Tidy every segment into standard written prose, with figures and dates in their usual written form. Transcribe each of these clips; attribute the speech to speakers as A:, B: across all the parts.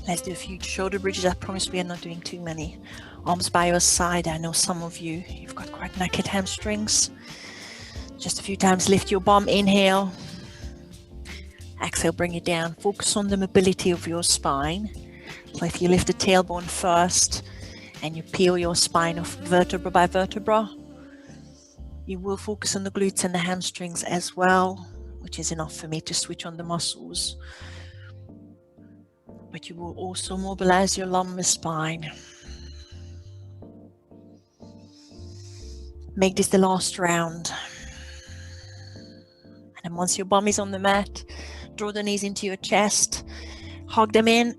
A: Let's do a few shoulder bridges. I promise we are not doing too many. Arms by your side. I know some of you, you've got quite naked hamstrings. Just a few times, lift your bum, inhale. Exhale, bring it down. Focus on the mobility of your spine. So if you lift the tailbone first and you peel your spine off vertebra by vertebra, you will focus on the glutes and the hamstrings as well, which is enough for me to switch on the muscles. But you will also mobilize your lumbar spine. Make this the last round. And then once your bum is on the mat, draw the knees into your chest, hug them in,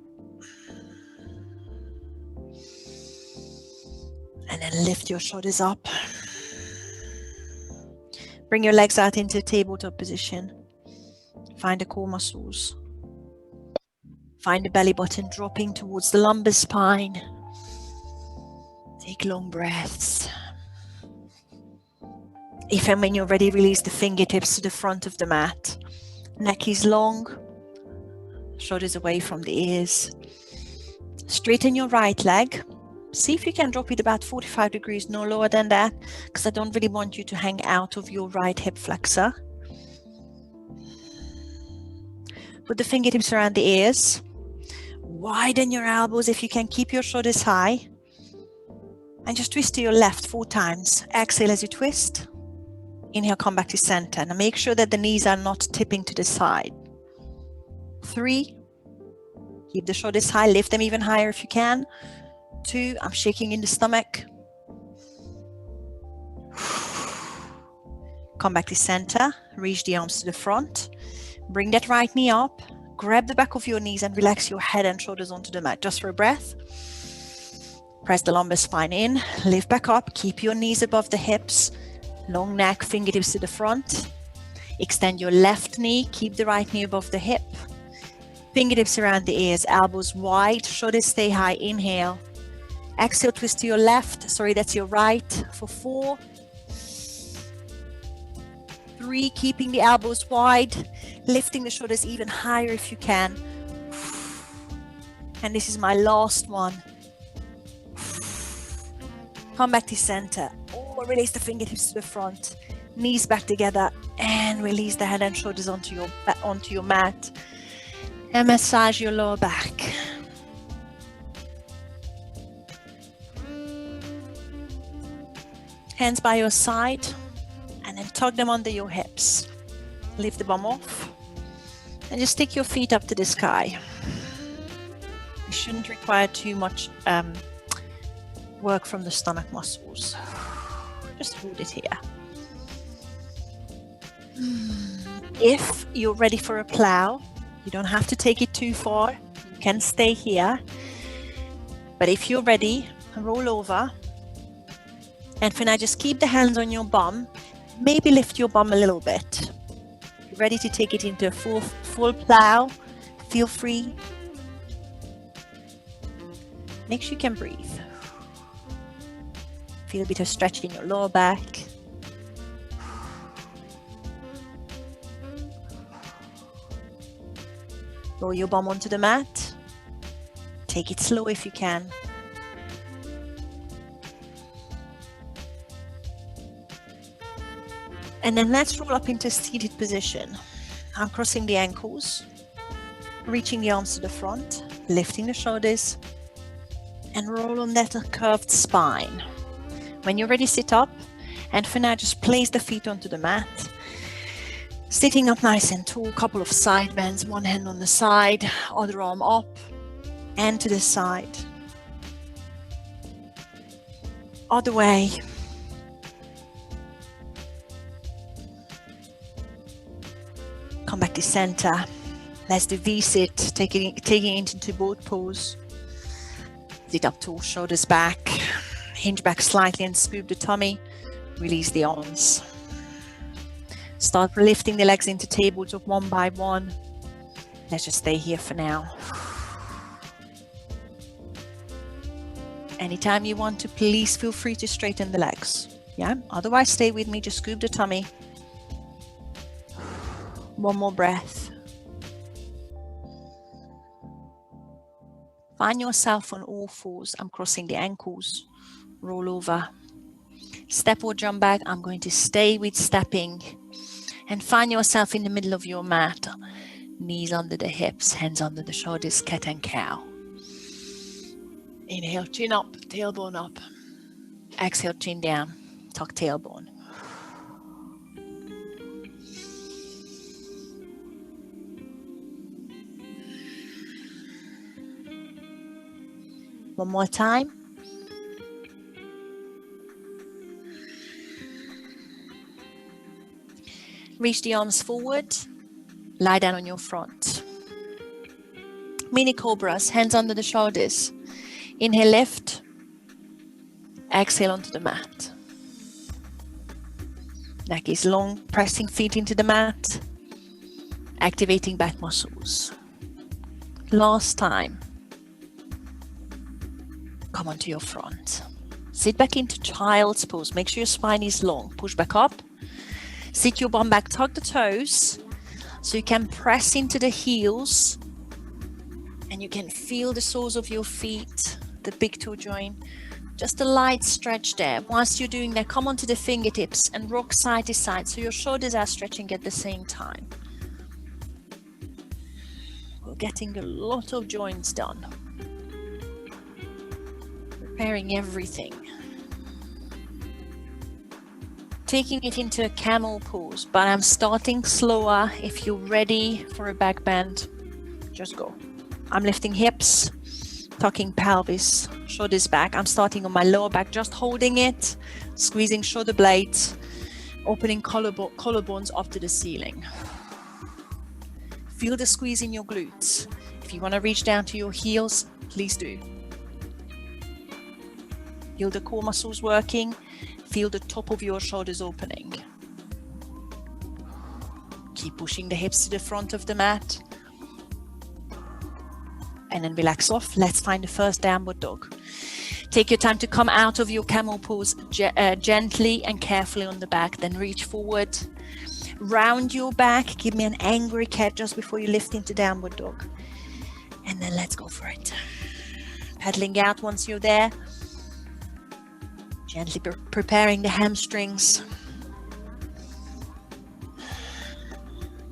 A: and then lift your shoulders up. Bring your legs out into tabletop position. Find the core muscles. Find the belly button dropping towards the lumbar spine. Take long breaths. If and when you're ready, release the fingertips to the front of the mat. Neck is long, shoulders away from the ears. Straighten your right leg. See if you can drop it about 45 degrees, no lower than that, because I don't really want you to hang out of your right hip flexor. Put the fingertips around the ears. Widen your elbows if you can, keep your shoulders high. And just twist to your left 4 times. Exhale as you twist. Inhale, come back to center. Now make sure that the knees are not tipping to the side. 3. Keep the shoulders high, lift them even higher if you can. 2, I'm shaking in the stomach. Come back to center, reach the arms to the front. Bring that right knee up, grab the back of your knees and relax your head and shoulders onto the mat. Just for a breath. Press the lumbar spine in, lift back up, keep your knees above the hips. Long neck, fingertips to the front. Extend your left knee, keep the right knee above the hip. Fingertips around the ears, elbows wide, shoulders stay high. Inhale. Exhale, twist to your left. Sorry, that's your right for 4. 3, keeping the elbows wide, lifting the shoulders even higher if you can. And this is my last one. Come back to center. Or release the fingertips to the front. Knees back together and release the head and shoulders onto your mat. And massage your lower back. Hands by your side and then tuck them under your hips. Lift the bum off and just stick your feet up to the sky. You shouldn't require too much work from the stomach muscles. Just hold it here. If you're ready for a plow, you don't have to take it too far. You can stay here. But if you're ready, roll over. And for now, just keep the hands on your bum. Maybe lift your bum a little bit. You're ready to take it into a full plow. Feel free. Make sure you can breathe. Feel a bit of stretch in your lower back. Roll your bum onto the mat. Take it slow if you can. And then let's roll up into seated position. I'm crossing the ankles, reaching the arms to the front, lifting the shoulders, and roll on that curved spine. When you're ready, sit up, and for now, just place the feet onto the mat. Sitting up nice and tall, couple of side bends, one hand on the side, other arm up and to the side. Other way. Come back to center. Let's do V-sit, taking it into boat pose. Sit up tall, shoulders back. Hinge back slightly and scoop the tummy. Release the arms. Start lifting the legs into tabletop one by one. Let's just stay here for now. Anytime you want to, please feel free to straighten the legs. Yeah. Otherwise, stay with me. Just scoop the tummy. One more breath. Find yourself on all fours. I'm crossing the ankles. Roll over. Step or jump back. I'm going to stay with stepping. And find yourself in the middle of your mat. Knees under the hips, hands under the shoulders, cat and cow. Inhale, chin up, tailbone up. Exhale, chin down, tuck tailbone. One more time. Reach the arms forward. Lie down on your front. Mini cobras, hands under the shoulders. Inhale, lift. Exhale onto the mat. Neck is long, pressing feet into the mat. Activating back muscles. Last time. Come onto your front. Sit back into child's pose. Make sure your spine is long. Push back up. Sit your bum back, tug the toes. So you can press into the heels and you can feel the soles of your feet, the big toe joint. Just a light stretch there. Whilst you're doing that, come onto the fingertips and rock side to side so your shoulders are stretching at the same time. We're getting a lot of joints done. Preparing everything. Taking it into a camel pose, but I'm starting slower. If you're ready for a back bend, just go. I'm lifting hips, tucking pelvis, shoulders back. I'm starting on my lower back, just holding it, squeezing shoulder blades, opening collarbones up to the ceiling. Feel the squeeze in your glutes. If you want to reach down to your heels, please do. Feel the core muscles working. Feel the top of your shoulders opening. Keep pushing the hips to the front of the mat. And then relax off. Let's find the first downward dog. Take your time to come out of your camel pose gently and carefully on the back. Then reach forward. Round your back. Give me an angry cat just before you lift into downward dog. And then let's go for it. Pedaling out once you're there. Gently preparing the hamstrings,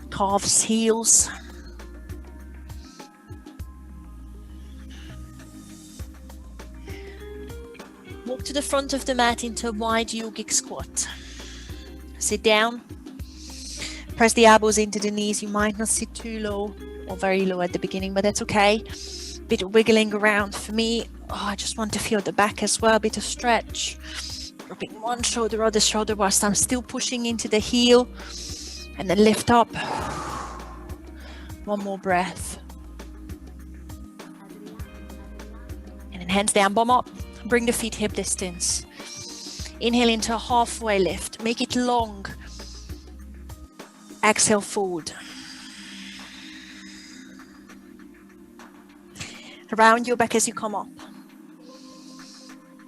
A: calves, heels. Walk to the front of the mat into a wide yogic squat. Sit down. Press the elbows into the knees. You might not sit too low or very low at the beginning, but that's okay. Bit of wiggling around for me. I just want to feel the back as well, a bit of stretch. Dropping one shoulder, other shoulder whilst I'm still pushing into the heel. And then lift up. One more breath. And then hands down, bum up. Bring the feet hip distance. Inhale into a halfway lift. Make it long. Exhale, forward. Round your back as you come up.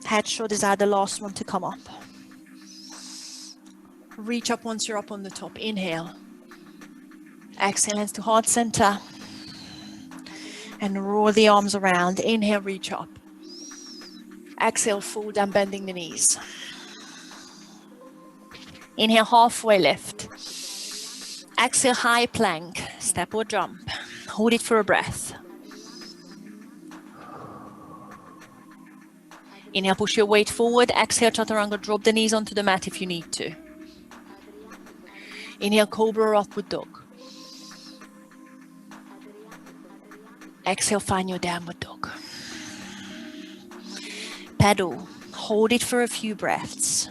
A: Head, shoulders are the last one to come up. Reach up once you're up on the top. Inhale. Exhale, hands to heart center. And roll the arms around. Inhale, reach up. Exhale, fold down, bending the knees. Inhale, halfway lift. Exhale, high plank. Step or jump. Hold it for a breath. Inhale, push your weight forward. Exhale, chaturanga, drop the knees onto the mat if you need to. Inhale, cobra or upward dog. Exhale, find your downward dog. Pedal. Hold it for a few breaths.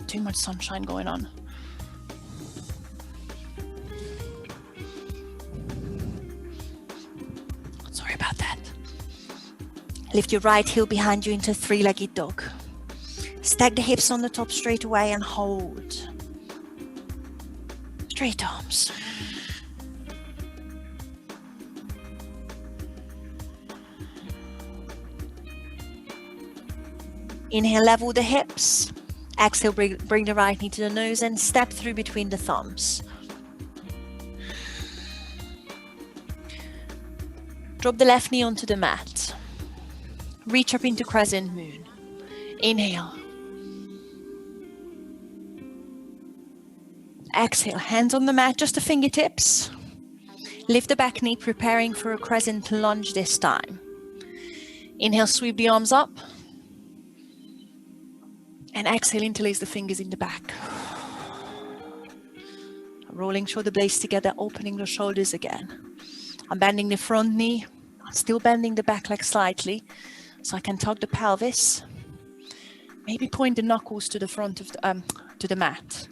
A: Too much sunshine going on. Sorry about that. Lift your right heel behind you into three-legged dog. Stack the hips on the top straight away and hold. Straight arms. Inhale, level the hips. Exhale, bring the right knee to the nose and step through between the thumbs. Drop the left knee onto the mat. Reach up into crescent moon. Inhale. Exhale, hands on the mat, just the fingertips. Lift the back knee, preparing for a crescent lunge this time. Inhale, sweep the arms up. And exhale, interlace the fingers in the back. Rolling shoulder blades together, opening the shoulders again. I'm bending the front knee. I'm still bending the back leg slightly, so I can tug the pelvis. Maybe point the knuckles to the front of to the mat.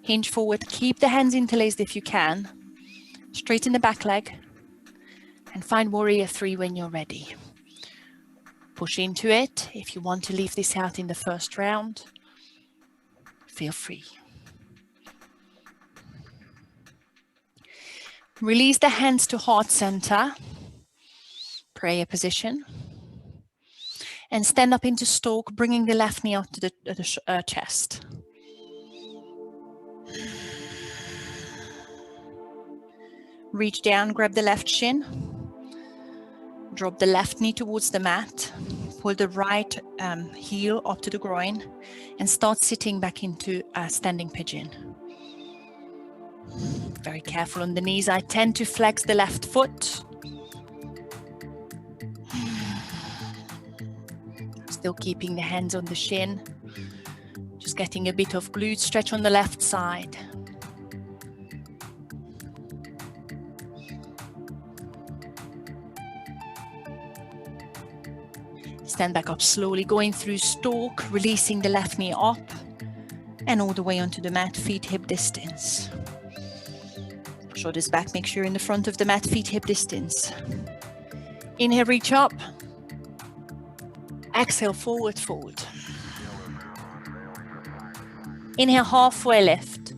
A: Hinge forward. Keep the hands interlaced if you can. Straighten the back leg. And find warrior 3 when you're ready. Push into it. If you want to leave this out in the first round, feel free. Release the hands to heart center, prayer position, and stand up into stalk, bringing the left knee up to the chest. Reach down, grab the left shin, drop the left knee towards the mat, pull the right heel up to the groin, and start sitting back into standing pigeon. Very careful on the knees. I tend to flex the left foot. Still keeping the hands on the shin. Just getting a bit of glute stretch on the left side. Stand back up slowly, going through stalk, releasing the left knee up and all the way onto the mat, feet hip distance. Shoulders back, make sure you're in the front of the mat, feet hip distance. Inhale, reach up. Exhale, forward, fold. Inhale, halfway lift.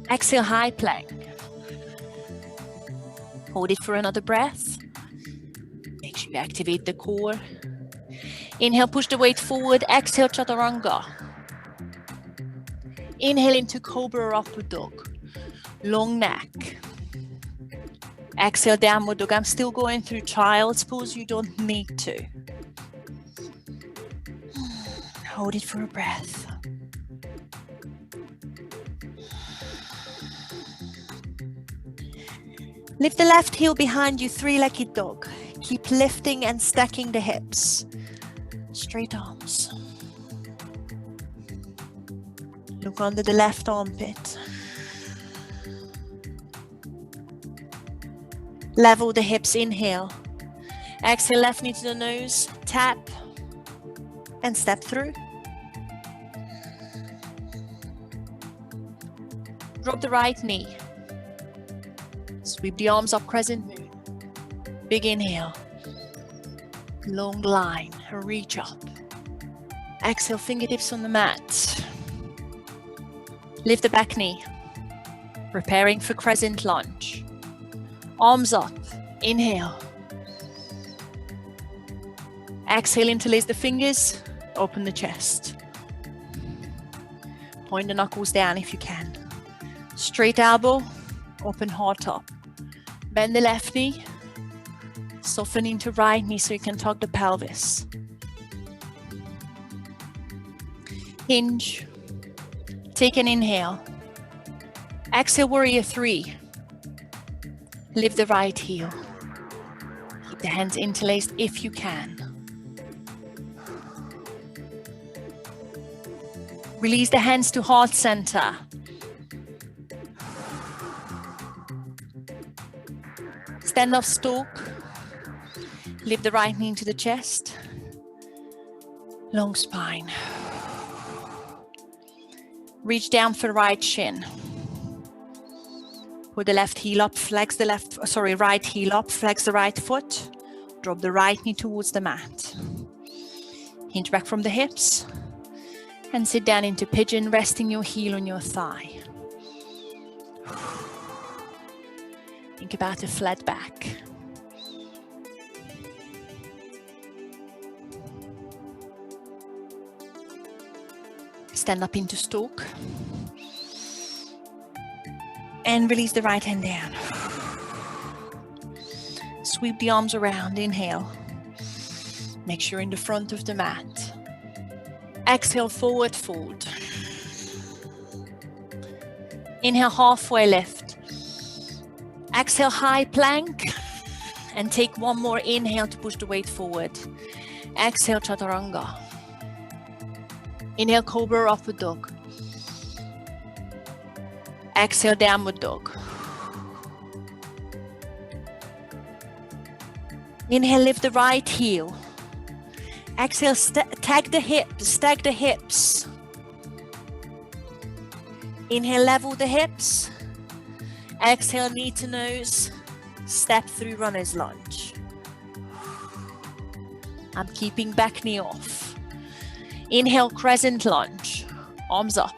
A: Exhale, high plank. Hold it for another breath. Make sure you activate the core. Inhale, push the weight forward. Exhale, chaturanga. Inhale into cobra or upward dog. Long neck. Exhale, downward dog. I'm still going through child's pose. You don't need to. Hold it for a breath. Lift the left heel behind you, three-legged dog. Keep lifting and stacking the hips. Straight arms. Look under the left armpit. Level the hips, inhale. Exhale, left knee to the nose, tap, and step through. Drop the right knee. Sweep the arms up, crescent moon. Big inhale. Long line, reach up. Exhale, fingertips on the mat. Lift the back knee. Preparing for crescent lunge. Arms up, inhale. Exhale, interlace the fingers, open the chest. Point the knuckles down if you can. Straight elbow, open heart up. Bend the left knee, soften into right knee so you can tug the pelvis. Hinge, take an inhale. Exhale, warrior 3. Lift the right heel. Keep the hands interlaced if you can. Release the hands to heart center. Stand up stalk. Lift the right knee into the chest. Long spine. Reach down for the right shin. Put the left heel up, flex the right heel up, flex the right foot. Drop the right knee towards the mat. Hinge back from the hips. And sit down into pigeon, resting your heel on your thigh. Think about a flat back. Stand up into stalk. And release the right hand down. Sweep the arms around. Inhale. Make sure in the front of the mat. Exhale, forward fold. Inhale, halfway lift. Exhale, high plank. And take one more inhale to push the weight forward. Exhale, chaturanga. Inhale, cobra, upward dog. Exhale, downward dog. Inhale, lift the right heel. Exhale, tag the hips, stack the hips. Inhale, level the hips. Exhale, knee to nose. Step through runner's lunge. I'm keeping back knee off. Inhale, crescent lunge. Arms up.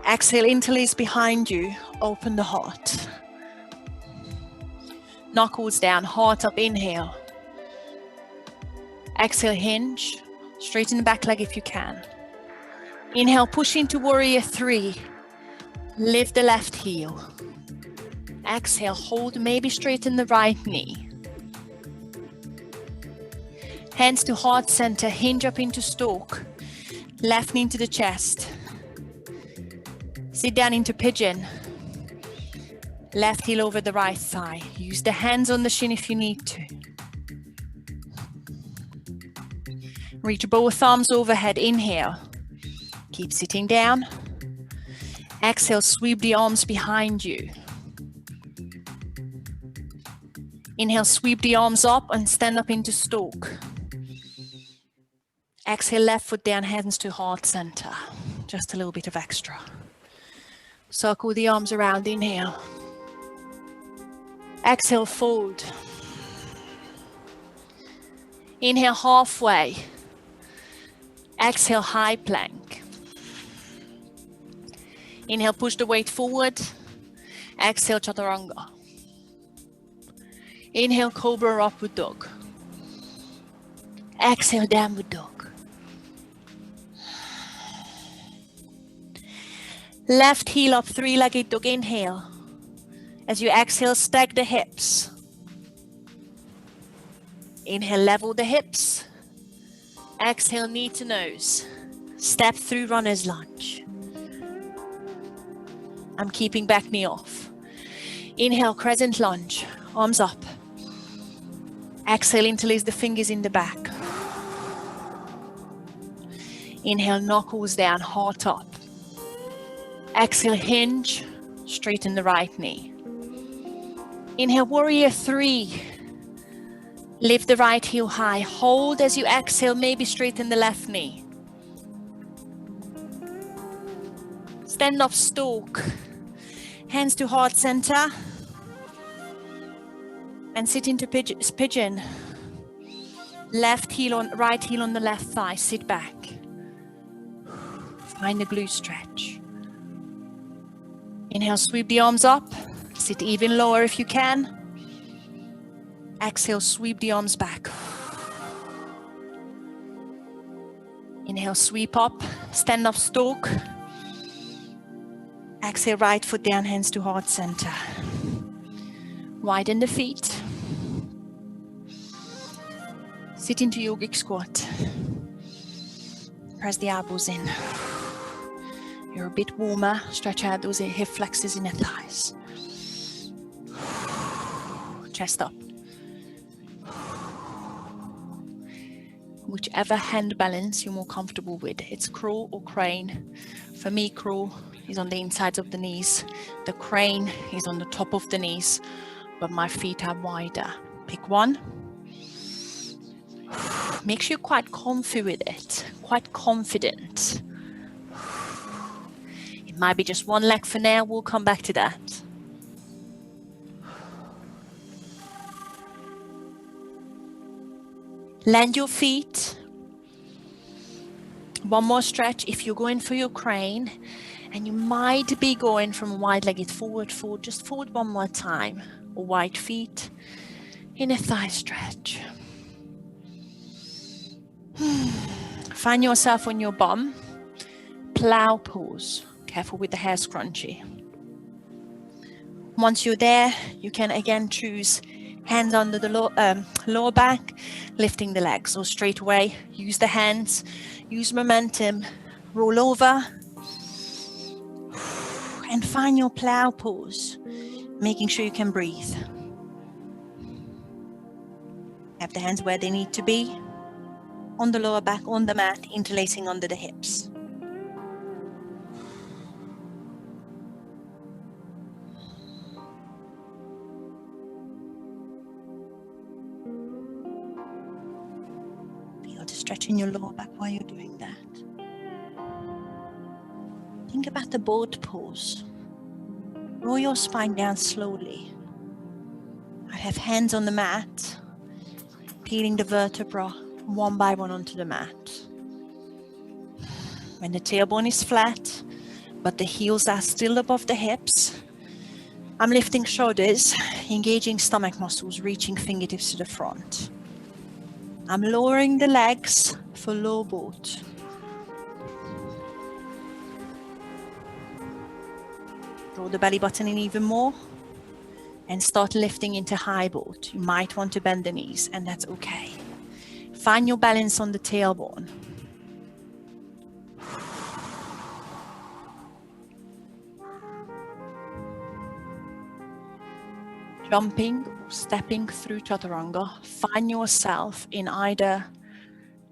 A: Exhale, interlace behind you. Open the heart. Knuckles down, heart up, inhale. Exhale, hinge. Straighten the back leg if you can. Inhale, push into warrior three. Lift the left heel. Exhale, hold, maybe straighten the right knee. Hands to heart center, hinge up into stalk. Left knee into the chest. Sit down into pigeon. Left heel over the right thigh. Use the hands on the shin if you need to. Reach both arms overhead. Inhale. Keep sitting down. Exhale, sweep the arms behind you. Inhale, sweep the arms up and stand up into stalk. Exhale, left foot down, hands to heart center. Just a little bit of extra. Circle the arms around, inhale. Exhale, fold. Inhale, halfway. Exhale, high plank. Inhale, push the weight forward. Exhale, chaturanga. Inhale, cobra, upward dog. Exhale, downward dog. Left heel up, three-legged dog, inhale. As you exhale, stack the hips. Inhale, level the hips. Exhale, knee to nose. Step through runner's lunge. I'm keeping back knee off. Inhale, crescent lunge, arms up. Exhale, interlace the fingers in the back. Inhale, knuckles down, heart up. Exhale, hinge, straighten the right knee. Inhale, warrior three. Lift the right heel high. Hold as you exhale, maybe straighten the left knee. Stand up, stalk. Hands to heart center. And sit into pigeon. Left heel on, right heel on the left thigh. Sit back. Find the glute stretch. Inhale, sweep the arms up. Sit even lower if you can. Exhale, sweep the arms back. Inhale, sweep up. Stand up, stalk. Exhale, right foot down, hands to heart center. Widen the feet. Sit into yogic squat. Press the elbows in. You're a bit warmer. Stretch out those hip flexors in the thighs. Chest up. Whichever hand balance you're more comfortable with. It's crawl or crane. For me, crawl is on the insides of the knees. The crane is on the top of the knees, but my feet are wider. Pick one. Make sure you're quite comfy with it, quite confident. It might be just one leg for now. We'll come back to that. Land your feet. One more stretch. If you're going for your crane, and you might be going from wide-legged forward, just forward one more time. Or wide feet in a thigh stretch. Find yourself on your bum. Plow pose. Careful with the hair scrunchie. Once you're there, you can again choose hands under the lower back, lifting the legs, or straight away, use the hands, use momentum, roll over, and find your plow pose, making sure you can breathe. Have the hands where they need to be, on the lower back, on the mat, interlacing under the hips. Feel the stretch in your lower back while you're doing that. Think about the boat pose. Roll your spine down slowly. I have hands on the mat, peeling the vertebra one by one onto the mat. When the tailbone is flat, but the heels are still above the hips, I'm lifting shoulders, engaging stomach muscles, reaching fingertips to the front. I'm lowering the legs for low boat. Draw the belly button in even more and start lifting into high boat. You might want to bend the knees, and that's okay. Find your balance on the tailbone. Jumping or stepping through chaturanga, find yourself in either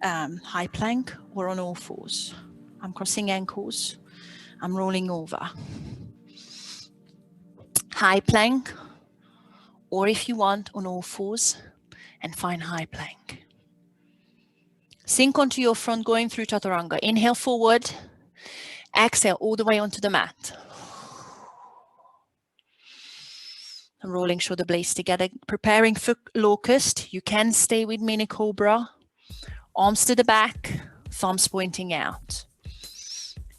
A: high plank or on all fours. I'm crossing ankles, I'm rolling over. High plank, or if you want, on all fours, and find high plank. Sink onto your front, going through chaturanga. Inhale forward, exhale all the way onto the mat. Rolling shoulder blades together, preparing for locust. You can stay with mini cobra. Arms to the back, thumbs pointing out.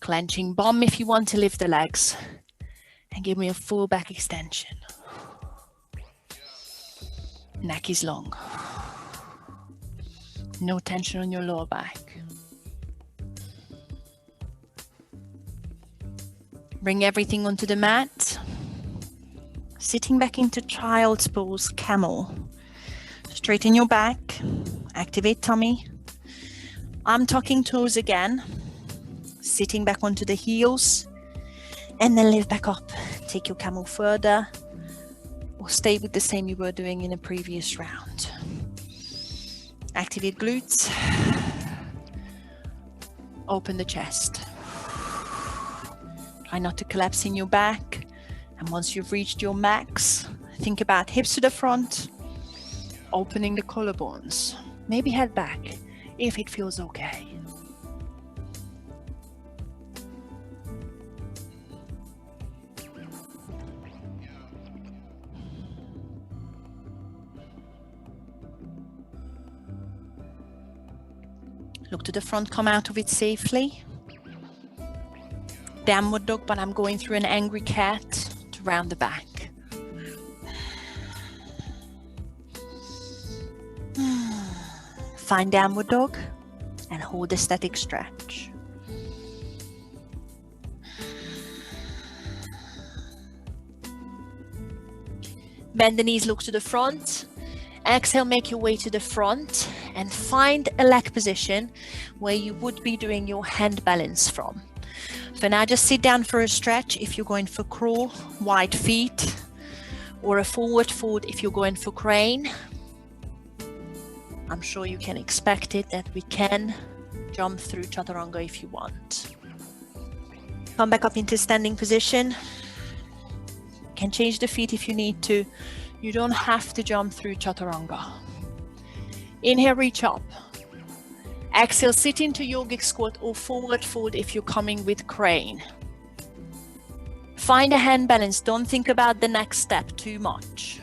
A: Clenching bum if you want to lift the legs. And give me a full back extension. Neck is long. No tension on your lower back. Bring everything onto the mat. Sitting back into child's pose, camel. Straighten your back. Activate tummy. I'm tucking toes again. Sitting back onto the heels. And then lift back up. Take your camel further. Or stay with the same you were doing in a previous round. Activate glutes. Open the chest. Try not to collapse in your back. And once you've reached your max, think about hips to the front, opening the collarbones. Maybe head back if it feels okay. Look to the front, come out of it safely. Downward dog, but I'm going through an angry cat to round the back. Find downward dog and hold a static stretch. Bend the knees, look to the front. Exhale, make your way to the front and find a leg position where you would be doing your hand balance from. For now, just sit down for a stretch if you're going for crawl, wide feet, or a forward fold if you're going for crane. I'm sure you can expect it that we can jump through chaturanga if you want. Come back up into standing position. You can change the feet if you need to. You don't have to jump through chaturanga. Inhale, reach up. Exhale, sit into yogic squat or forward fold if you're coming with crane. Find a hand balance. Don't think about the next step too much.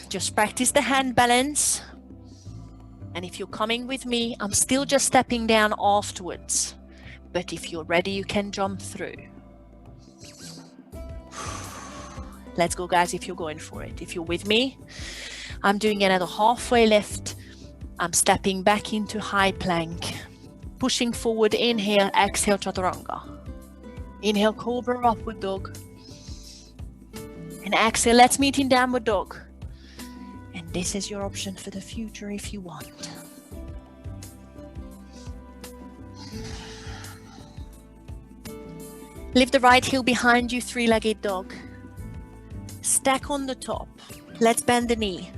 A: Just practice the hand balance. And if you're coming with me, I'm still just stepping down afterwards. But if you're ready, you can jump through. Let's go, guys, if you're going for it. If you're with me, I'm doing another halfway lift. I'm stepping back into high plank. Pushing forward, inhale, exhale, chaturanga. Inhale, cobra, upward dog. And exhale, let's meet in downward dog. And this is your option for the future if you want. Lift the right heel behind you, three-legged dog. Stack on the top. Let's bend the knee.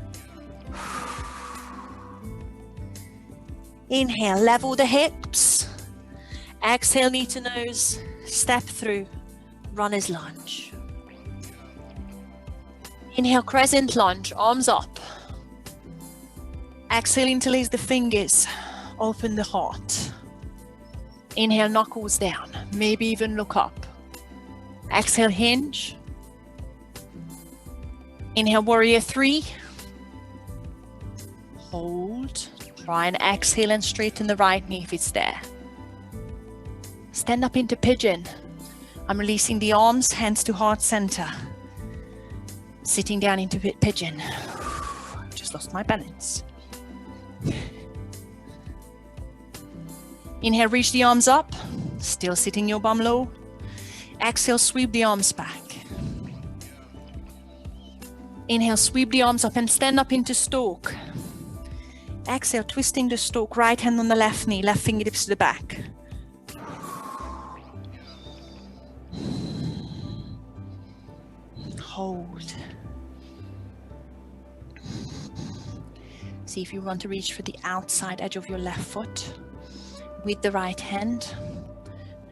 A: Inhale, level the hips. Exhale, knee to nose. Step through, runner's lunge. Inhale, crescent lunge, arms up. Exhale, interlace the fingers, open the heart. Inhale, knuckles down, maybe even look up. Exhale, hinge. Inhale, warrior three. Hold. Try and exhale and straighten the right knee if it's there. Stand up into pigeon. I'm releasing the arms, hands to heart center. Sitting down into pigeon. Just lost my balance. Inhale, reach the arms up. Still sitting your bum low. Exhale, sweep the arms back. Inhale, sweep the arms up and stand up into stalk. Exhale, twisting the stalk, right hand on the left knee, left fingertips to the back. Hold. See if you want to reach for the outside edge of your left foot with the right hand.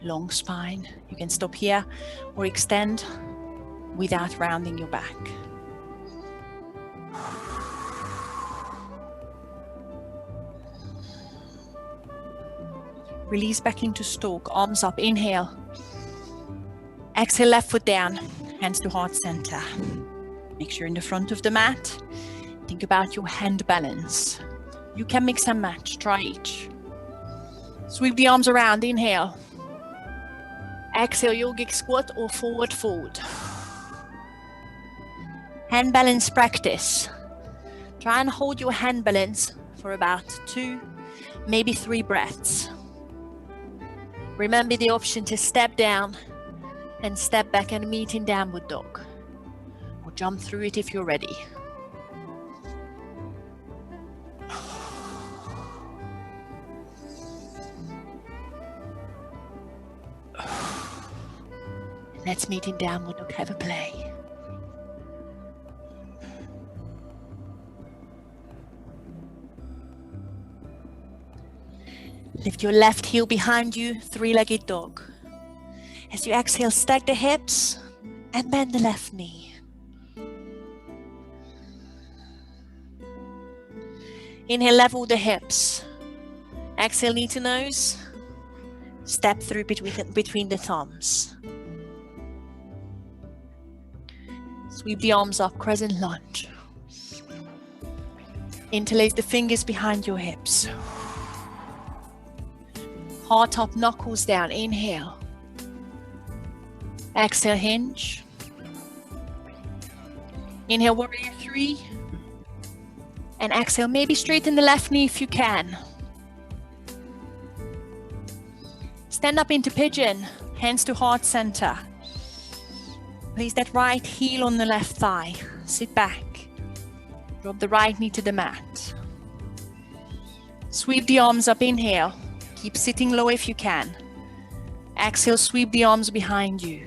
A: Long spine. You can stop here or extend without rounding your back. Release back into stalk, arms up, inhale. Exhale, left foot down, hands to heart center. Make sure in the front of the mat. Think about your hand balance. You can mix and match, try each. Sweep the arms around, inhale. Exhale, yogic squat or forward fold. Hand balance practice. Try and hold your hand balance for about 2, maybe 3 breaths. Remember the option to step down and step back and meet in downward dog. Or jump through it if you're ready. Let's meet in downward dog, have a play. Lift your left heel behind you, three-legged dog. As you exhale, stack the hips and bend the left knee. Inhale, level the hips. Exhale, knee to nose. Step through between the thumbs. Sweep the arms up, crescent lunge. Interlace the fingers behind your hips. Heart up, knuckles down, inhale. Exhale, hinge. Inhale, warrior three. And exhale, maybe straighten the left knee if you can. Stand up into pigeon, hands to heart center. Place that right heel on the left thigh. Sit back. Drop the right knee to the mat. Sweep the arms up, inhale. Keep sitting low if you can. Exhale, sweep the arms behind you.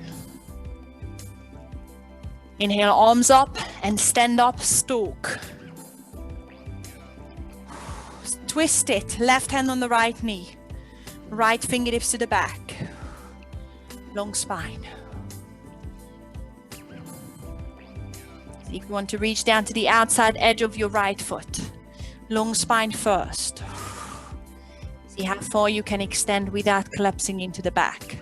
A: Inhale, arms up and stand up, stalk. Twist it, left hand on the right knee. Right fingertips to the back. Long spine. See if you want to reach down to the outside edge of your right foot. Long spine first. See how far you can extend without collapsing into the back.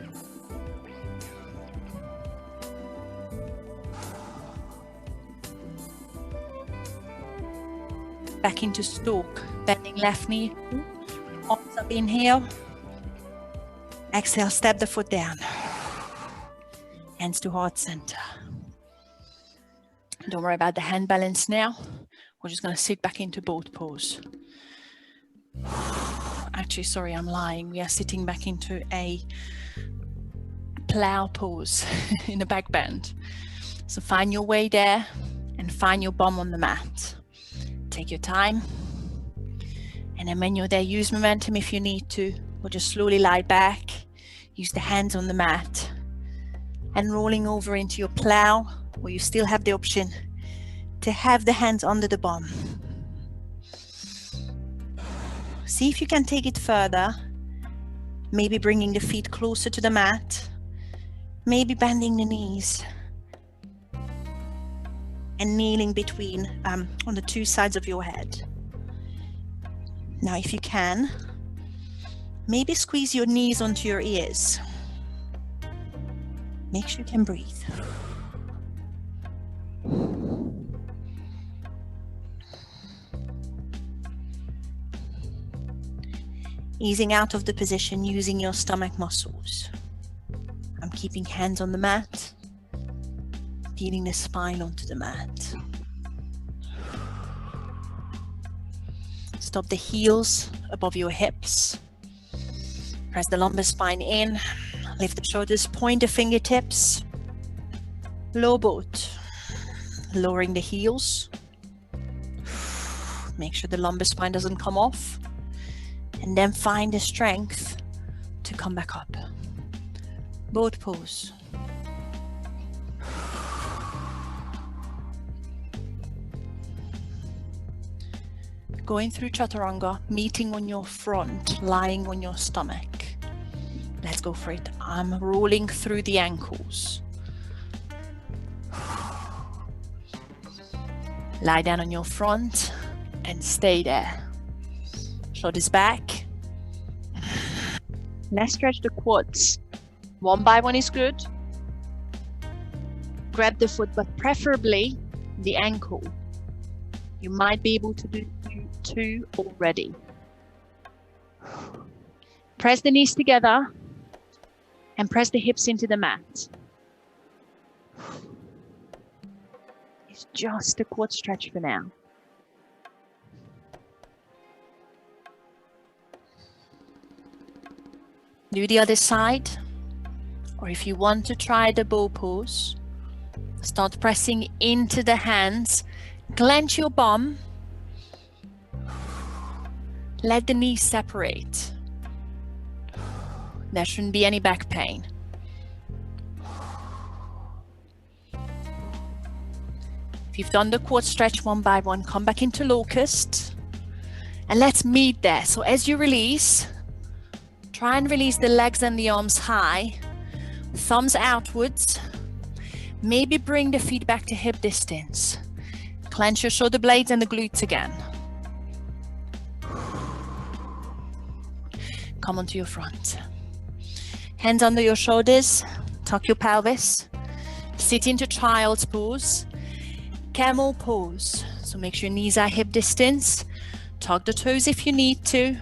A: Back into stalk, bending left knee. Arms up, inhale. Exhale, step the foot down. Hands to heart center. Don't worry about the hand balance now. We're just going to sit back into boat pose. Actually, sorry, I'm lying. We are sitting back into a plow pose in a back bend. So find your way there and find your bum on the mat. Take your time. And then when you're there, use momentum if you need to, or just slowly lie back. Use the hands on the mat. And rolling over into your plow, where you still have the option to have the hands under the bum. See if you can take it further. Maybe bringing the feet closer to the mat. Maybe bending the knees. And kneeling between, on the two sides of your head. Now, if you can, maybe squeeze your knees onto your ears. Make sure you can breathe. Easing out of the position using your stomach muscles. I'm keeping hands on the mat, feeling the spine onto the mat. Stop the heels above your hips. Press the lumbar spine in. Lift the shoulders, point the fingertips. Low boat. Lowering the heels. Make sure the lumbar spine doesn't come off. And then find the strength to come back up. Boat pose. Going through chaturanga, meeting on your front, lying on your stomach. Let's go for it. I'm rolling through the ankles. Lie down on your front and stay there. Shoulders back. Let's stretch the quads. One by one is good. Grab the foot, but preferably the ankle. You might be able to do 2 already. Press the knees together and press the hips into the mat. It's just a quad stretch for now. Do the other side, or if you want to try the bow pose, start pressing into the hands, clench your bum. Let the knees separate. There shouldn't be any back pain. If you've done the quad stretch one by one, come back into locust and let's meet there. So as you release, try and release the legs and the arms high, thumbs outwards. Maybe bring the feet back to hip distance. Clench your shoulder blades and the glutes again. Come onto your front. Hands under your shoulders, tuck your pelvis. Sit into child's pose. Camel pose. So make sure your knees are hip distance. Tuck the toes if you need to.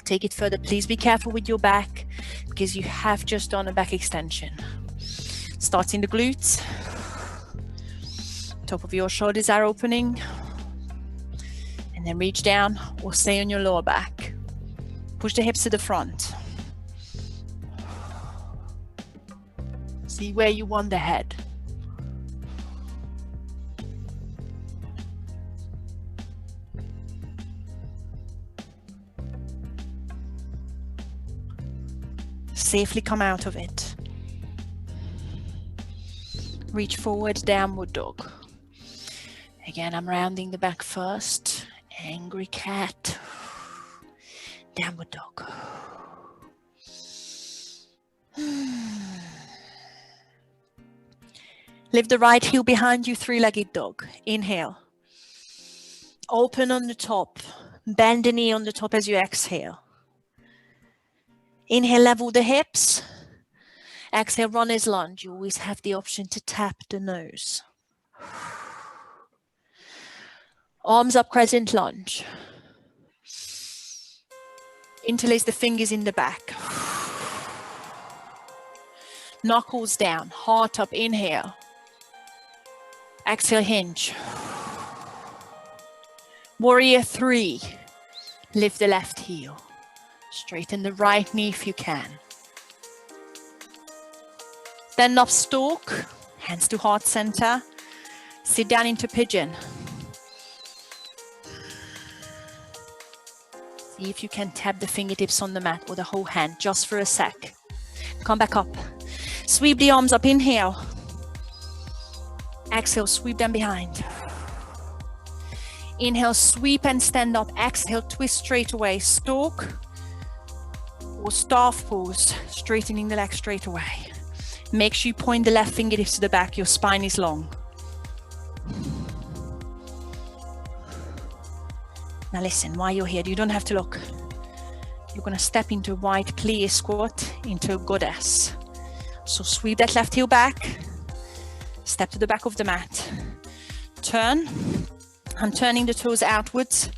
A: Take it further. Please be careful with your back because you have just done a back extension. Starting the glutes. Top of your shoulders are opening. And then reach down or stay on your lower back. Push the hips to the front. See where you want the head. Safely come out of it. Reach forward, downward dog. Again, I'm rounding the back first. Angry cat. Downward dog. Lift the right heel behind you, three-legged dog. Inhale. Open on the top. Bend the knee on the top as you exhale. Inhale, level the hips. Exhale, runner's lunge. You always have the option to tap the nose. Arms up, crescent lunge. Interlace the fingers in the back. Knuckles down, heart up, inhale. Exhale, hinge. Warrior 3. Lift the left heel. Straighten the right knee if you can. Stand up stalk, hands to heart center. Sit down into pigeon. See if you can tap the fingertips on the mat or the whole hand just for a sec. Come back up. Sweep the arms up, inhale. Exhale, sweep them behind. Inhale, sweep and stand up. Exhale, twist straight away. Stalk or staff pose, straightening the leg straight away. Make sure you point the left fingertips to the back. Your spine is long. Now listen, while you're here, you don't have to look. You're going to step into a wide plie squat, into a goddess. So sweep that left heel back. Step to the back of the mat. Turn. I'm turning the toes outwards.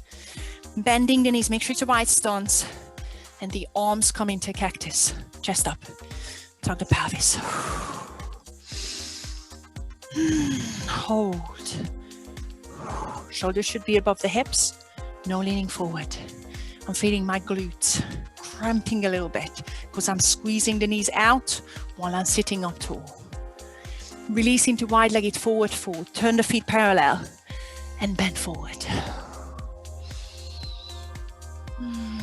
A: Bending the knees. Make sure it's a wide stance. And the arms come into cactus. Chest up. Tug the pelvis. Hold. Shoulders should be above the hips. No leaning forward. I'm feeling my glutes cramping a little bit because I'm squeezing the knees out while I'm sitting up tall. Release into wide-legged forward fold. Turn the feet parallel and bend forward.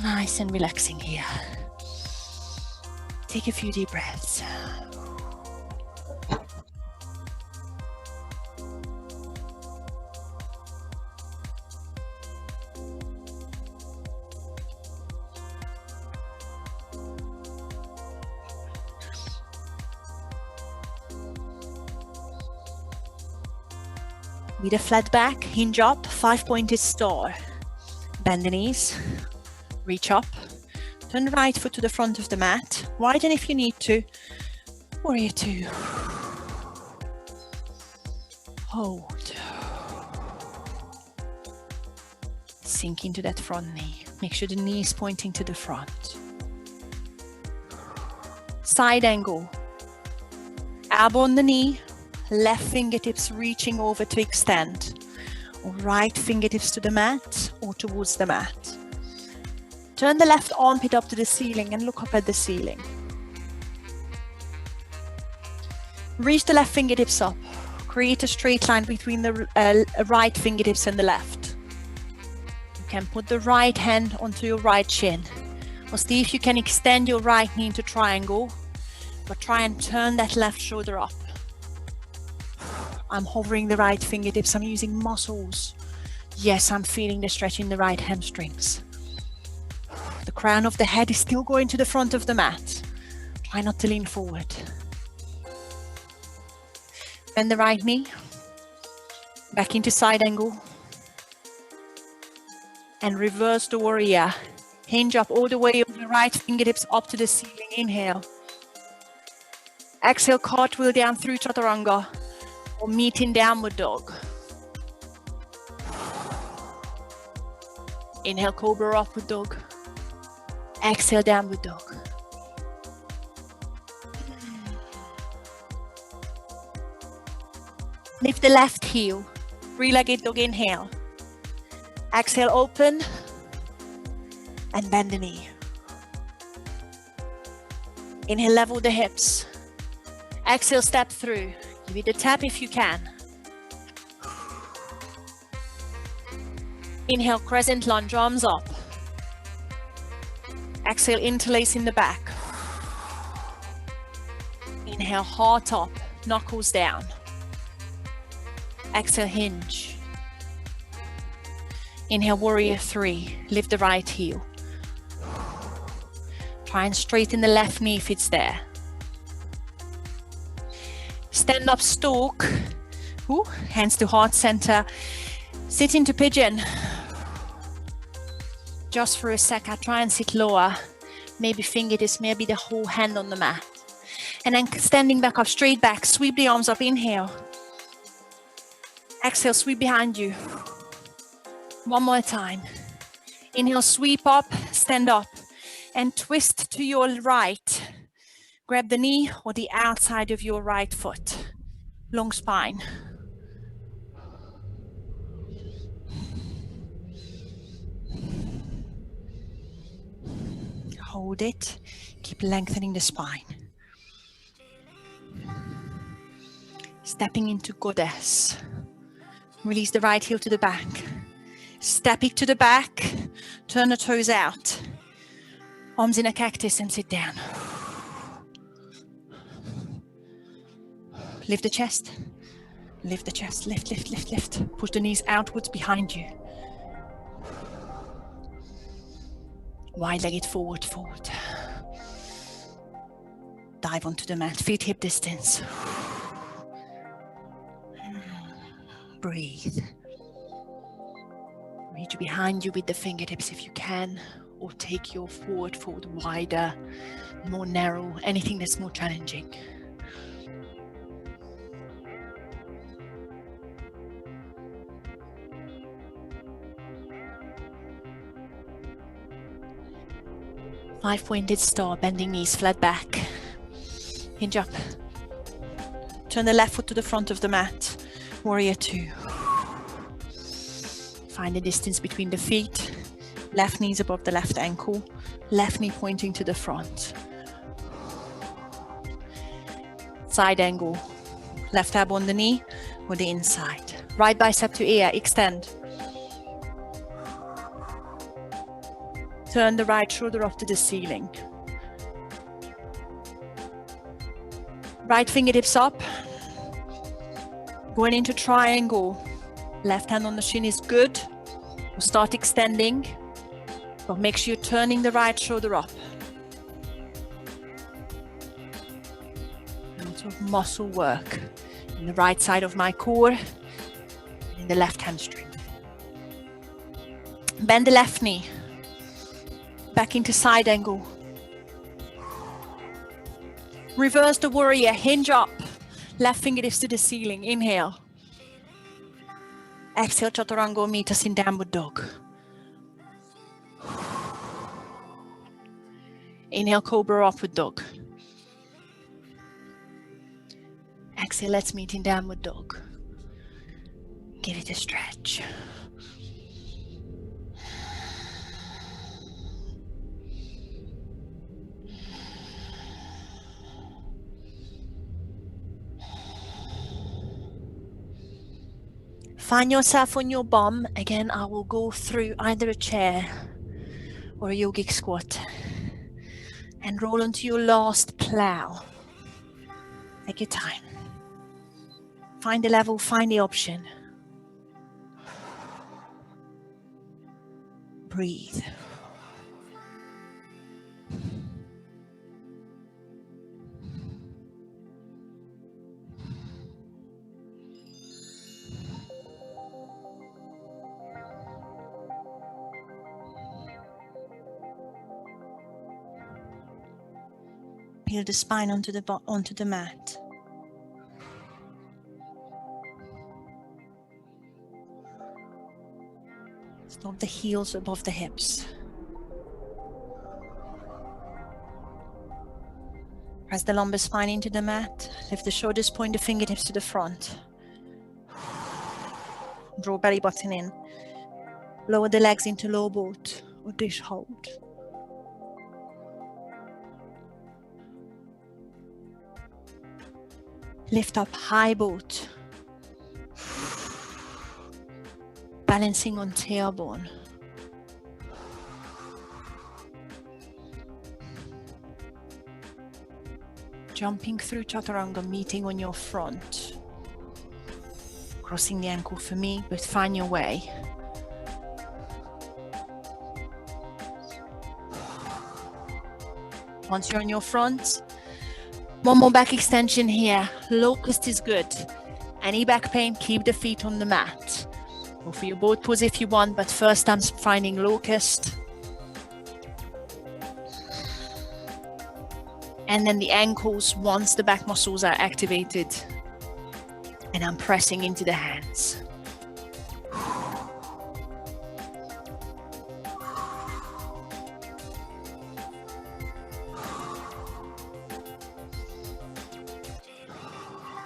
A: Nice and relaxing here. Take a few deep breaths. With a flat back, hinge up, 5-pointed star. Bend the knees, reach up, turn the right foot to the front of the mat, widen if you need to, warrior two. Hold. Sink into that front knee. Make sure the knee is pointing to the front. Side angle. Elbow on the knee. Left fingertips reaching over to extend, or right fingertips to the mat or towards the mat. Turn the left armpit up to the ceiling and look up at the ceiling. Reach the left fingertips up. Create a straight line between the right fingertips and the left. You can put the right hand onto your right shin, or see if you can extend your right knee into triangle, but try and turn that left shoulder up. I'm hovering the right fingertips. I'm using muscles. Yes, I'm feeling the stretch in the right hamstrings. The crown of the head is still going to the front of the mat. Try not to lean forward. Bend the right knee. Back into side angle. And reverse the warrior. Hinge up all the way with the right fingertips up to the ceiling. Inhale. Exhale, cartwheel down through chaturanga. Or meet in downward dog. Inhale, cobra, upward dog. Exhale, downward dog. Lift the left heel. Three-legged dog, inhale. Exhale, open. And bend the knee. Inhale, level the hips. Exhale, step through. Give it a tap if you can. Inhale, crescent lunge, arms up. Exhale, interlace in the back. Inhale, heart up, knuckles down. Exhale, hinge. Inhale, warrior three. Lift the right heel. Try and straighten the left knee if it's there. Stand up stalk. Ooh, hands to heart center. Sit into pigeon. Just for a sec, I try and sit lower. Maybe fingertips, maybe the whole hand on the mat. And then standing back up, straight back. Sweep the arms up, inhale. Exhale, sweep behind you. One more time. Inhale, sweep up, stand up. And twist to your right. Grab the knee or the outside of your right foot. Long spine. hold it. Keep lengthening the spine. Stepping into goddess. Release the right heel to the back. Step it to the back. Turn the toes out. Arms in a cactus and sit down. Lift the chest. Lift the chest. Lift, lift, lift, lift. Push the knees outwards behind you. Wide-legged forward, forward. Dive onto the mat, feet hip distance. Breathe. Reach behind you with the fingertips if you can, or take your forward fold wider, more narrow, anything that's more challenging. Five-pointed star, bending knees, flat back. Hinge up. Turn the left foot to the front of the mat. Warrior two. Find the distance between the feet. Left knees above the left ankle. Left knee pointing to the front. Side angle. Left elbow on the knee or the inside. Right bicep to ear, extend. Turn the right shoulder up to the ceiling. Right fingertips up. Going into triangle. Left hand on the shin is good. We'll start extending, but make sure you're turning the right shoulder up. Lots of muscle work in the right side of my core, and in the left hamstring. Bend the left knee. Back into side angle. Reverse the warrior, hinge up. Left fingertips to the ceiling, inhale. Exhale, chaturanga, meet us in downward dog. Inhale, cobra, upward dog. Exhale, let's meet in downward dog. Give it a stretch. Find yourself on your bum. Again, I will go through either a chair or a yogic squat. And roll onto your last plow. Take your time. Find the level, find the option. Breathe. Peel the spine onto the mat. Stop the heels above the hips. Press the lumbar spine into the mat. Lift the shoulders, point the fingertips to the front. Draw belly button in. Lower the legs into low boat or dish hold. Lift up high boat. Balancing on tailbone. Jumping through chaturanga, meeting on your front. Crossing the ankle for me, but find your way. Once you're on your front, one more back extension here. Locust is good. Any back pain, keep the feet on the mat. Go for your boat pose if you want, but first I'm finding locust. And then the ankles once the back muscles are activated. And I'm pressing into the hands.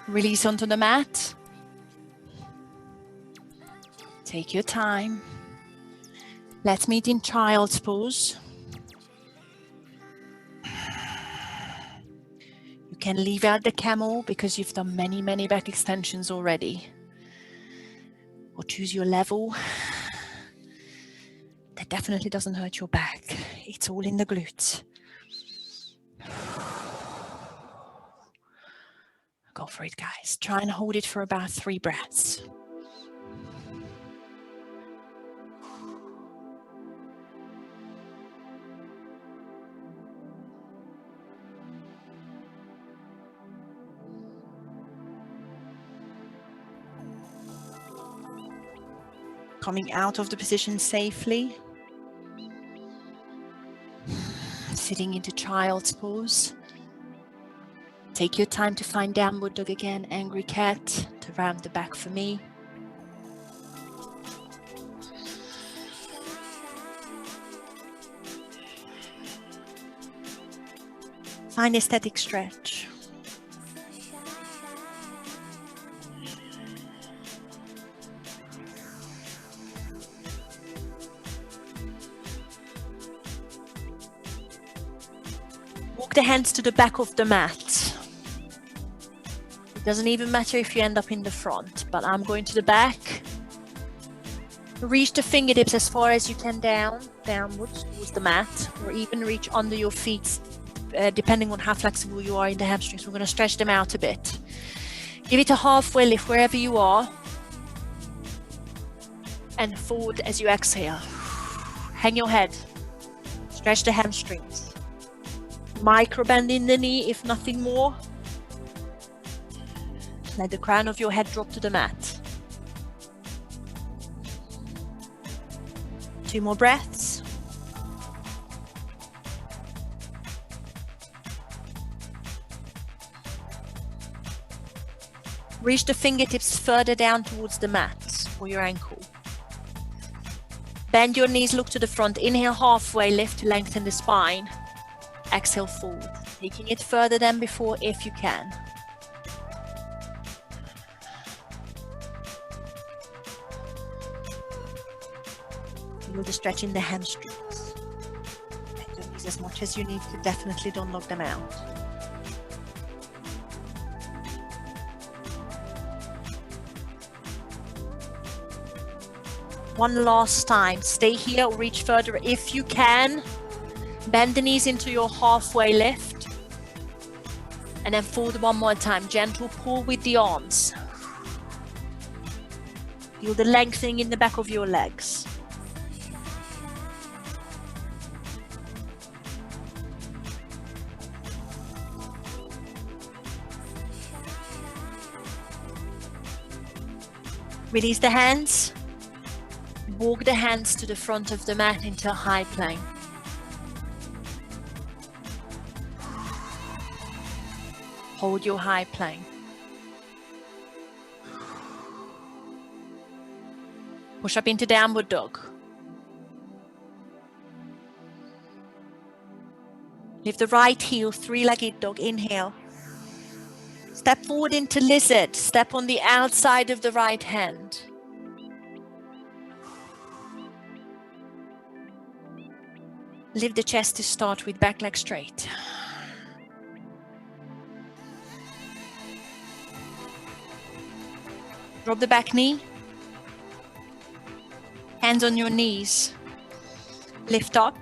A: Release onto the mat. Take your time. Let's meet in child's pose. can leave out the camel because you've done many, many back extensions already. Or choose your level. That definitely doesn't hurt your back. It's all in the glutes. Go for it, guys. Try and hold it for about 3 breaths. Coming out of the position safely. Sitting into child's pose. Take your time to find downward dog again, angry cat, to round the back for me. Find a static stretch. Walk the hands to the back of the mat. It doesn't even matter if you end up in the front, but I'm going to the back. Reach the fingertips as far as you can downwards towards the mat, or even reach under your feet, depending on how flexible you are in the hamstrings. We're going to stretch them out a bit. Give it a halfway lift wherever you are, and forward as you exhale. Hang your head. Stretch the hamstrings. Micro bend in the knee, if nothing more. Let the crown of your head drop to the mat. 2 more breaths. Reach the fingertips further down towards the mat or your ankle. Bend your knees, look to the front. Inhale, halfway lift to lengthen the spine. Exhale, forward. Taking it further than before if you can. Feel the stretch in the hamstrings. Bend your knees as much as you need to. Definitely don't knock them out. One last time. Stay here or reach further if you can. Bend the knees into your halfway lift. And then forward one more time. Gentle pull with the arms. Feel the lengthening in the back of your legs. Release the hands. Walk the hands to the front of the mat into a high plank. Hold your high plank. Push up into downward dog. Lift the right heel, 3-legged dog. Inhale. Step forward into lizard. Step on the outside of the right hand. Lift the chest to start with, back leg straight. Drop the back knee. Hands on your knees. Lift up.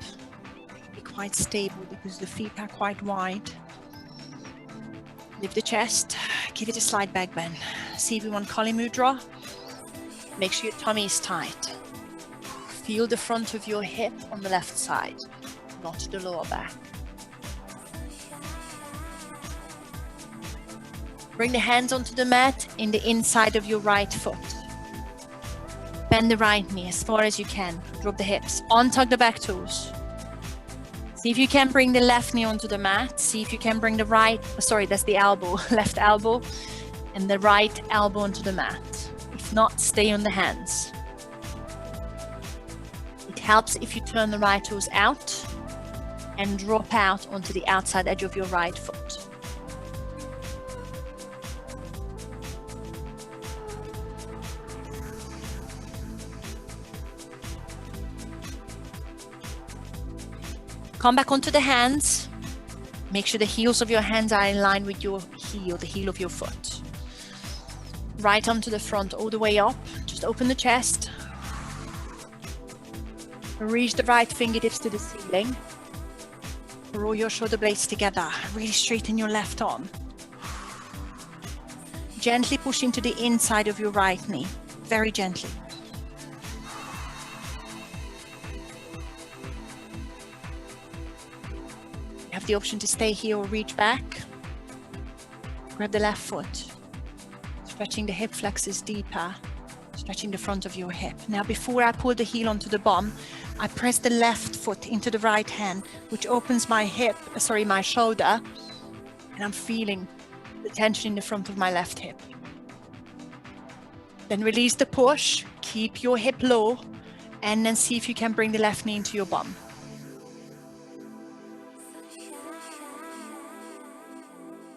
A: Be quite stable because the feet are quite wide. Lift the chest. Give it a slight back bend. See if you want Kali Mudra. Make sure your tummy is tight. Feel the front of your hip on the left side, not the lower back. Bring the hands onto the mat in the inside of your right foot. Bend the right knee as far as you can. Drop the hips. Untug the back toes. See if you can bring the left knee onto the mat. See if you can bring the right, sorry, that's the elbow, left elbow, and the right elbow onto the mat. If not, stay on the hands. It helps if you turn the right toes out and drop out onto the outside edge of your right foot. Come back onto the hands. Make sure the heels of your hands are in line with your heel, the heel of your foot. Right arm to the front, all the way up. Just open the chest. Reach the right fingertips to the ceiling. Roll your shoulder blades together. Really straighten your left arm. Gently push into the inside of your right knee. Very gently. You have the option to stay here or reach back. Grab the left foot. Stretching the hip flexors deeper. Stretching the front of your hip. Now before I pull the heel onto the bum, I press the left foot into the right hand, which opens my my shoulder, and I'm feeling the tension in the front of my left hip. Then release the push, keep your hip low, and then see if you can bring the left knee into your bum.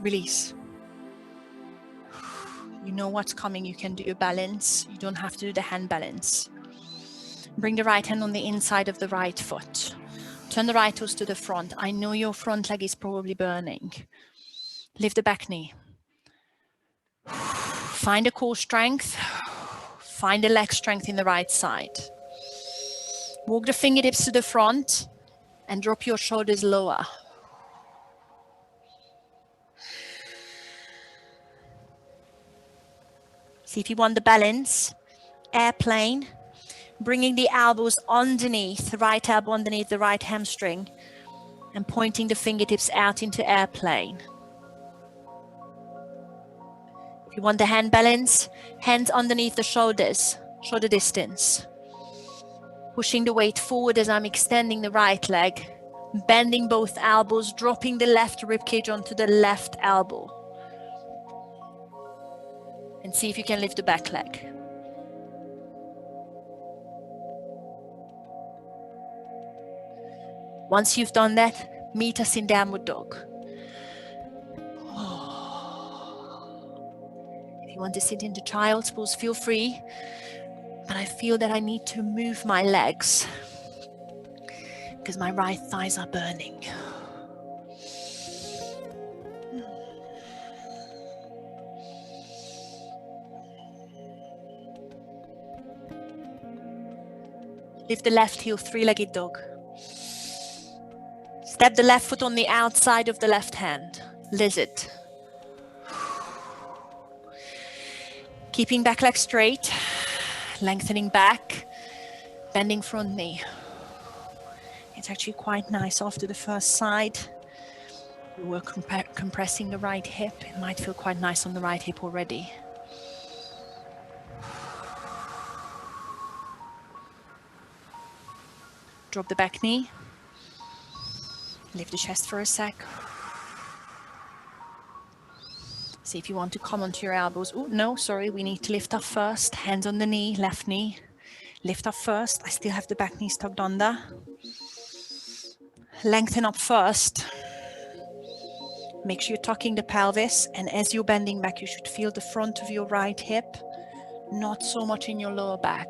A: Release. You know what's coming. You can do a balance. You don't have to do the hand balance. Bring the right hand on the inside of the right foot. Turn the right toes to the front. I know your front leg is probably burning. Lift the back knee. Find the core strength. Find the leg strength in the right side. Walk the fingertips to the front and drop your shoulders lower. See if you want the balance. Airplane. Bringing the elbows underneath, the right elbow underneath the right hamstring, and pointing the fingertips out into airplane. If you want the hand balance, hands underneath the shoulders, shoulder distance. Pushing the weight forward as I'm extending the right leg, bending both elbows, dropping the left ribcage onto the left elbow. And see if you can lift the back leg. Once you've done that, meet us in downward dog. If you want to sit into child's pose, feel free. But I feel that I need to move my legs because my right thighs are burning. Lift the left heel, three-legged dog. Step the left foot on the outside of the left hand, lizard. Keeping back leg straight, lengthening back, bending front knee. It's actually quite nice after the first side. We're compressing the right hip. It might feel quite nice on the right hip already. Drop the back knee. Lift the chest for a sec. See if you want to come onto your elbows. Oh, no, sorry, we need to lift up first. Hands on the knee, left knee. Lift up first. I still have the back knees tucked under. Lengthen up first. Make sure you're tucking the pelvis, and as you're bending back, you should feel the front of your right hip, not so much in your lower back.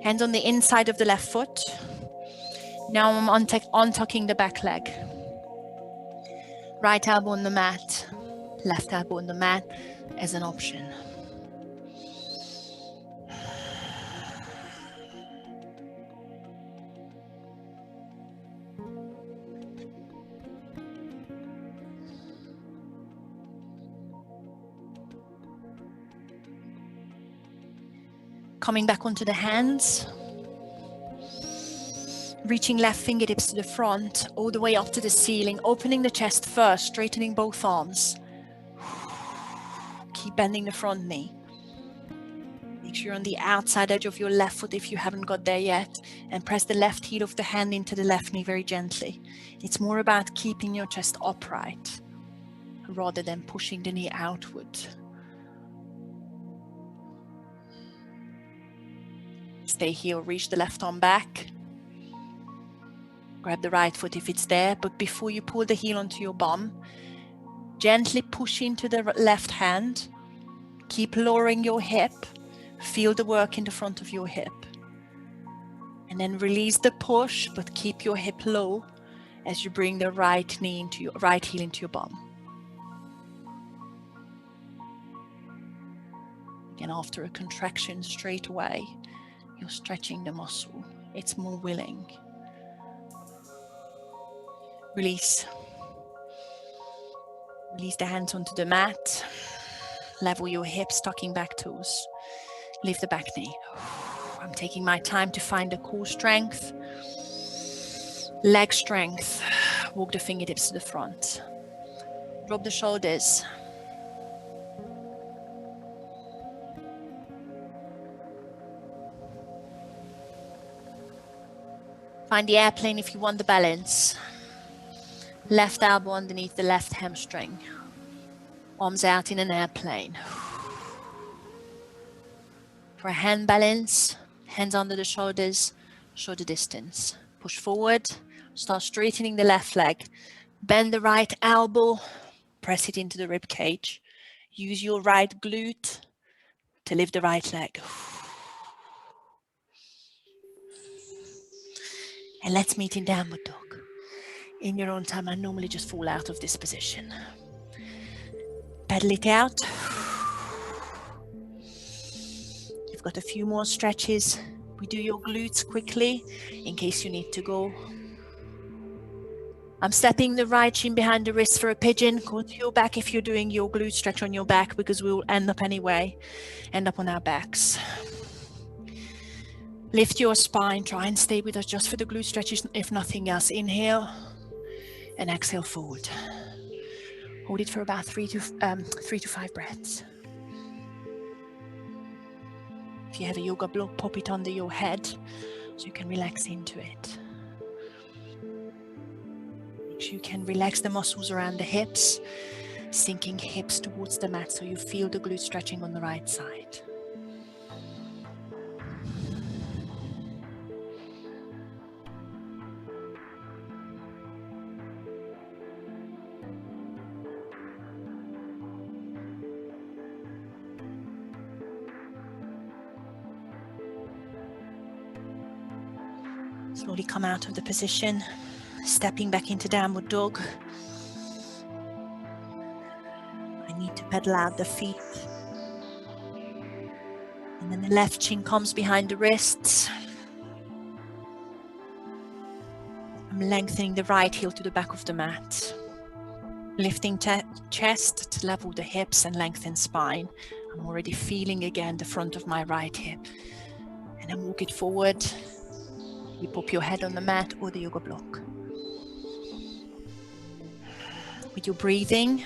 A: Hands on the inside of the left foot. Now I'm untucking the back leg. Right elbow on the mat, left elbow on the mat as an option. Coming back onto the hands. Reaching left fingertips to the front, all the way up to the ceiling, opening the chest first, straightening both arms. Keep bending the front knee. Make sure you're on the outside edge of your left foot if you haven't got there yet, and press the left heel of the hand into the left knee very gently. It's more about keeping your chest upright rather than pushing the knee outward. Stay here, reach the left arm back. Grab the right foot if it's there, but before you pull the heel onto your bum, gently push into the left hand. Keep lowering your hip. Feel the work in the front of your hip. And then release the push, but keep your hip low as you bring the right knee into your right heel into your bum. Again, after a contraction straight away, you're stretching the muscle. It's more willing. Release. Release the hands onto the mat. Level your hips, tucking back toes. Lift the back knee. I'm taking my time to find the core strength. Leg strength. Walk the fingertips to the front. Drop the shoulders. Find the airplane if you want the balance. Left elbow underneath the left hamstring. Arms out in an airplane. For a hand balance, hands under the shoulders, shoulder distance. Push forward, start straightening the left leg. Bend the right elbow, press it into the rib cage. Use your right glute to lift the right leg. And let's meet in downward dog. In your own time, I normally just fall out of this position. Pedal it out. You've got a few more stretches. We do your glutes quickly in case you need to go. I'm stepping the right shin behind the wrist for a pigeon. Go to your back if you're doing your glute stretch on your back, because we will end up anyway, end up on our backs. Lift your spine, try and stay with us just for the glute stretches, if nothing else. Inhale and exhale forward. Hold it for about 3 to 5 breaths. If you have a yoga block, pop it under your head so you can relax into it. Make sure you can relax the muscles around the hips, sinking hips towards the mat so you feel the glute stretching on the right side. Slowly come out of the position, stepping back into downward dog. I need to pedal out the feet. And then the left shin comes behind the wrists. I'm lengthening the right heel to the back of the mat. Lifting chest to level the hips and lengthen spine. I'm already feeling again the front of my right hip. And then walk it forward. You pop your head on the mat or the yoga block. With your breathing,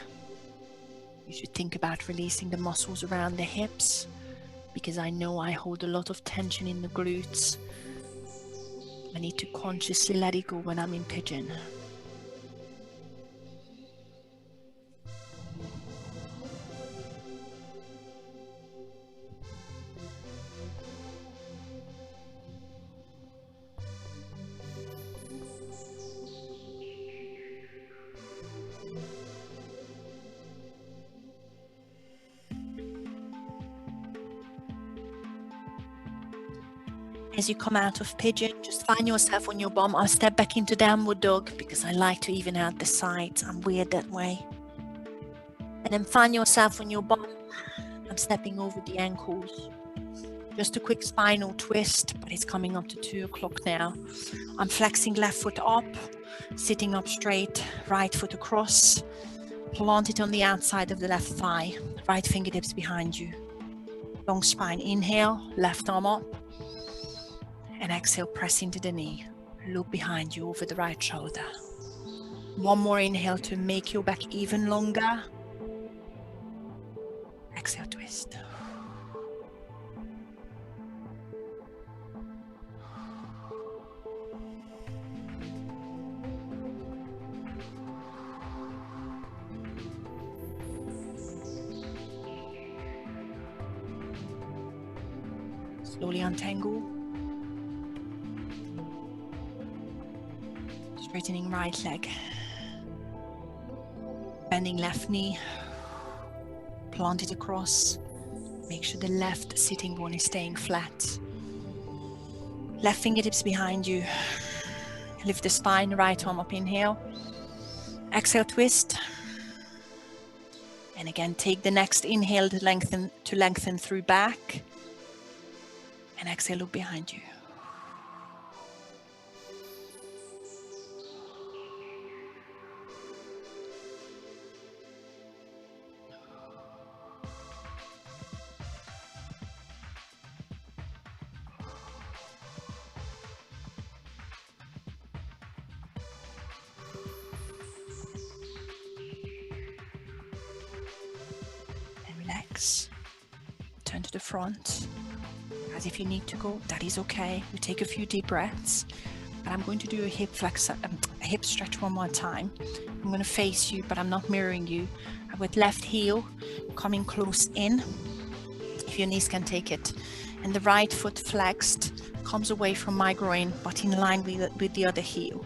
A: you should think about releasing the muscles around the hips, because I know I hold a lot of tension in the glutes. I need to consciously let it go when I'm in pigeon. As you come out of pigeon, just find yourself on your bum. I'll step back into downward dog because I like to even out the sides. I'm weird that way. And then find yourself on your bum. I'm stepping over the ankles. Just a quick spinal twist, but it's coming up to 2 o'clock now. I'm flexing left foot up, sitting up straight, right foot across. Plant it on the outside of the left thigh. Right fingertips behind you. Long spine. Inhale, left arm up. And exhale, press into the knee. Look behind you over the right shoulder. One more inhale to make your back even longer. Exhale, twist. Slowly untangle. Straightening right leg. Bending left knee. Plant it across. Make sure the left sitting bone is staying flat. Left fingertips behind you. Lift the spine, right arm up, inhale. Exhale, twist. And again, take the next inhale to lengthen through back. And exhale, look behind you. Relax, turn to the front, as if you need to go, that is okay. We take a few deep breaths, but I'm going to do a hip stretch one more time. I'm going to face you, but I'm not mirroring you. With left heel coming close in, if your knees can take it, and the right foot flexed, comes away from my groin, but in line with the other heel.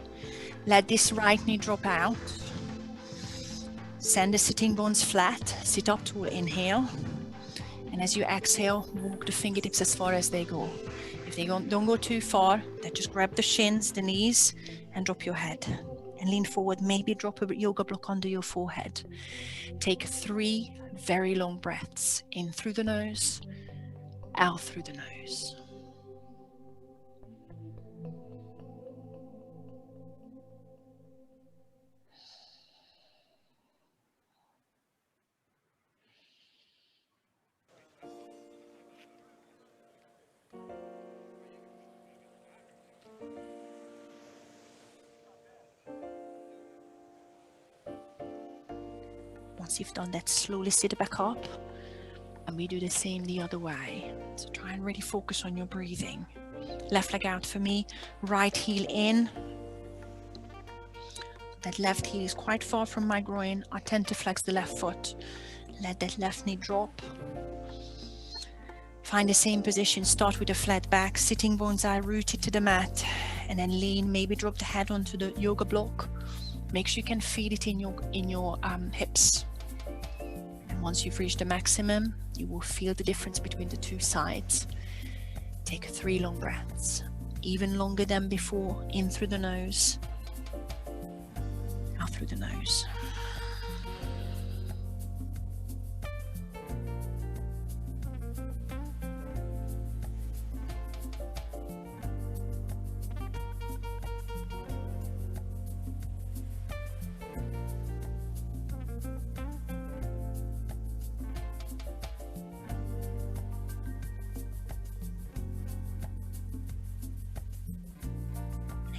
A: Let this right knee drop out. Send the sitting bones flat, sit up tall, inhale. And as you exhale, walk the fingertips as far as they go. If they don't go too far, then just grab the shins, the knees, and drop your head. And lean forward, maybe drop a yoga block under your forehead. Take 3 very long breaths, in through the nose, out through the nose. Once you've done that, slowly sit back up, and we do the same the other way. So try and really focus on your breathing. Left leg out for me, right heel in. That left heel is quite far from my groin. I tend to flex the left foot. Let that left knee drop. Find the same position, start with a flat back, sitting bones are rooted to the mat, and then lean, maybe drop the head onto the yoga block. Make sure you can feel it in your hips. And once you've reached the maximum, you will feel the difference between the two sides. Take 3 long breaths, even longer than before, in through the nose, out through the nose.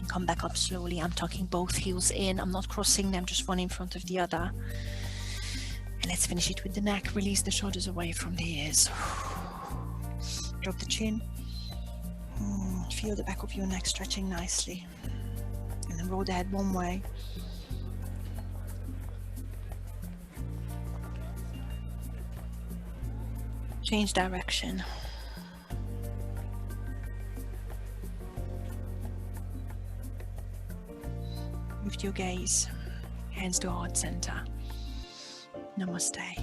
A: Come back up slowly. I'm tucking both heels in. I'm not crossing them, just one in front of the other. And let's finish it with the neck. Release the shoulders away from the ears. Drop the chin. Feel the back of your neck stretching nicely. And then roll the head one way. Change direction. Lift your gaze, hands to heart center. Namaste.